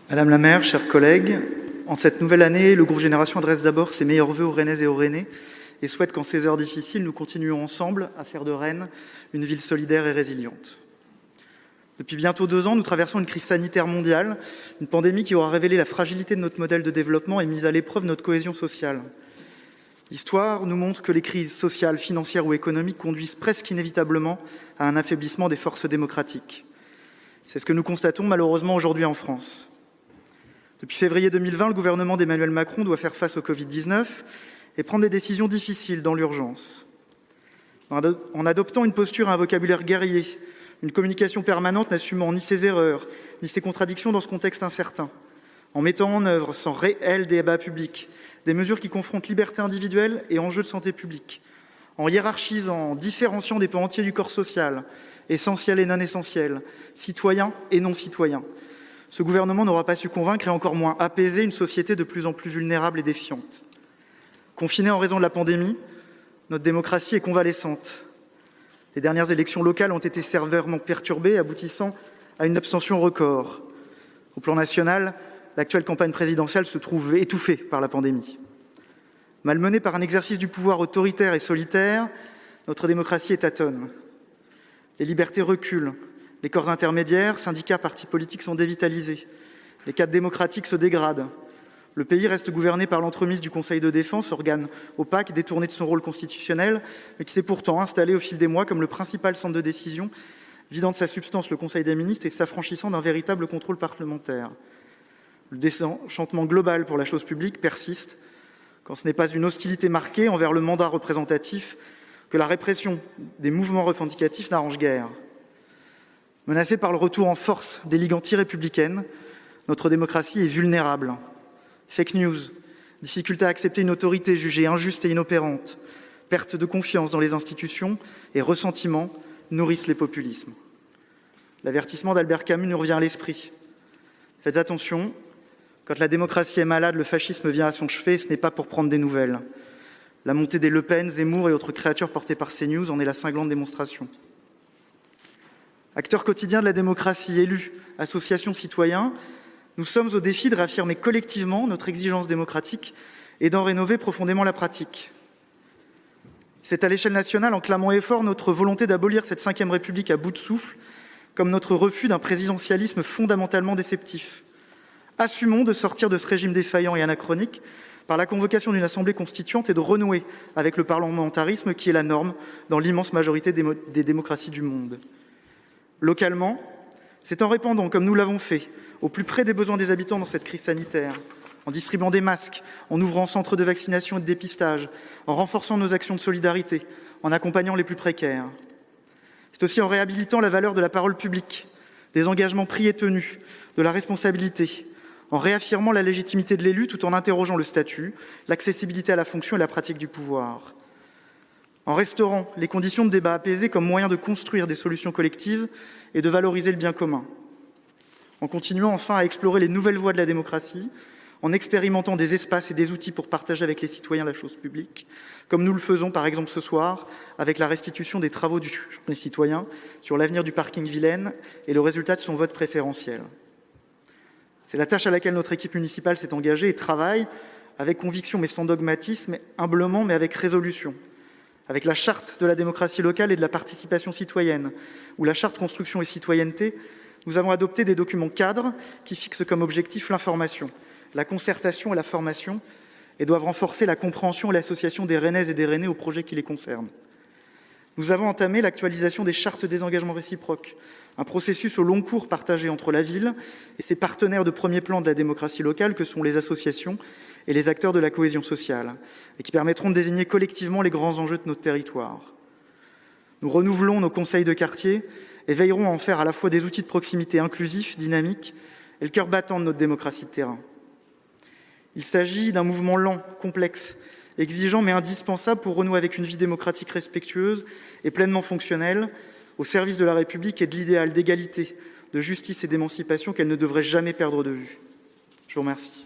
Madame la maire, chers collègues, en cette nouvelle année, le groupe Génération adresse d'abord ses meilleurs vœux aux Rennaises et aux Rennais et souhaite qu'en ces heures difficiles, nous continuions ensemble à faire de Rennes une ville solidaire et résiliente. Depuis bientôt 2 ans, nous traversons une crise sanitaire mondiale, une pandémie qui aura révélé la fragilité de notre modèle de développement et mis à l'épreuve notre cohésion sociale. L'histoire nous montre que les crises sociales, financières ou économiques conduisent presque inévitablement à un affaiblissement des forces démocratiques. C'est ce que nous constatons malheureusement aujourd'hui en France. Depuis février 2020, le gouvernement d'Emmanuel Macron doit faire face au Covid-19 et prendre des décisions difficiles dans l'urgence. En adoptant une posture et un vocabulaire guerrier, une communication permanente n'assumant ni ses erreurs, ni ses contradictions dans ce contexte incertain, en mettant en œuvre, sans réel débat public, des mesures qui confrontent liberté individuelle et enjeux de santé publique, en hiérarchisant, en différenciant des pans entiers du corps social, essentiels et non essentiels, citoyens et non citoyens, ce gouvernement n'aura pas su convaincre et encore moins apaiser une société de plus en plus vulnérable et défiante. Confinée en raison de la pandémie, notre démocratie est convalescente. Les dernières élections locales ont été sévèrement perturbées, aboutissant à une abstention record. Au plan national, l'actuelle campagne présidentielle se trouve étouffée par la pandémie. Malmenée par un exercice du pouvoir autoritaire et solitaire, notre démocratie est tâtonne. Les libertés reculent. Les corps intermédiaires, syndicats, partis politiques sont dévitalisés. Les cadres démocratiques se dégradent. Le pays reste gouverné par l'entremise du Conseil de défense, organe opaque, détourné de son rôle constitutionnel, mais qui s'est pourtant installé au fil des mois comme le principal centre de décision, vidant de sa substance le Conseil des ministres et s'affranchissant d'un véritable contrôle parlementaire. Le désenchantement global pour la chose publique persiste, quand ce n'est pas une hostilité marquée envers le mandat représentatif que la répression des mouvements revendicatifs n'arrange guère. Menacée par le retour en force des ligues anti-républicaines, notre démocratie est vulnérable. Fake news, difficulté à accepter une autorité jugée injuste et inopérante, perte de confiance dans les institutions et ressentiment nourrissent les populismes. L'avertissement d'Albert Camus nous revient à l'esprit. Faites attention, quand la démocratie est malade, le fascisme vient à son chevet, ce n'est pas pour prendre des nouvelles. La montée des Le Pen, Zemmour et autres créatures portées par CNews en est la cinglante démonstration. Acteurs quotidiens de la démocratie, élus, associations, citoyens, nous sommes au défi de réaffirmer collectivement notre exigence démocratique et d'en rénover profondément la pratique. C'est à l'échelle nationale, en clamant effort notre volonté d'abolir cette 5e République à bout de souffle, comme notre refus d'un présidentialisme fondamentalement déceptif. Assumons de sortir de ce régime défaillant et anachronique par la convocation d'une assemblée constituante et de renouer avec le parlementarisme qui est la norme dans l'immense majorité des démocraties du monde. Localement, c'est en répondant, comme nous l'avons fait, au plus près des besoins des habitants dans cette crise sanitaire, en distribuant des masques, en ouvrant centres de vaccination et de dépistage, en renforçant nos actions de solidarité, en accompagnant les plus précaires. C'est aussi en réhabilitant la valeur de la parole publique, des engagements pris et tenus, de la responsabilité, en réaffirmant la légitimité de l'élu tout en interrogeant le statut, l'accessibilité à la fonction et la pratique du pouvoir. En restaurant les conditions de débat apaisé comme moyen de construire des solutions collectives et de valoriser le bien commun. En continuant enfin à explorer les nouvelles voies de la démocratie, en expérimentant des espaces et des outils pour partager avec les citoyens la chose publique, comme nous le faisons par exemple ce soir avec la restitution des travaux du Journée citoyen sur l'avenir du parking Vilaine et le résultat de son vote préférentiel. C'est la tâche à laquelle notre équipe municipale s'est engagée et travaille avec conviction mais sans dogmatisme, humblement mais avec résolution. Avec la charte de la démocratie locale et de la participation citoyenne, ou la charte construction et citoyenneté, nous avons adopté des documents cadres qui fixent comme objectif l'information, la concertation et la formation, et doivent renforcer la compréhension et l'association des Rennaises et des Rennais aux projets qui les concernent. Nous avons entamé l'actualisation des chartes des engagements réciproques, un processus au long cours partagé entre la ville et ses partenaires de premier plan de la démocratie locale que sont les associations et les acteurs de la cohésion sociale, et qui permettront de désigner collectivement les grands enjeux de notre territoire. Nous renouvelons nos conseils de quartier et veillerons à en faire à la fois des outils de proximité inclusifs, dynamiques, et le cœur battant de notre démocratie de terrain. Il s'agit d'un mouvement lent, complexe, exigeant mais indispensable pour renouer avec une vie démocratique respectueuse et pleinement fonctionnelle, au service de la République et de l'idéal d'égalité, de justice et d'émancipation qu'elle ne devrait jamais perdre de vue. Je vous remercie.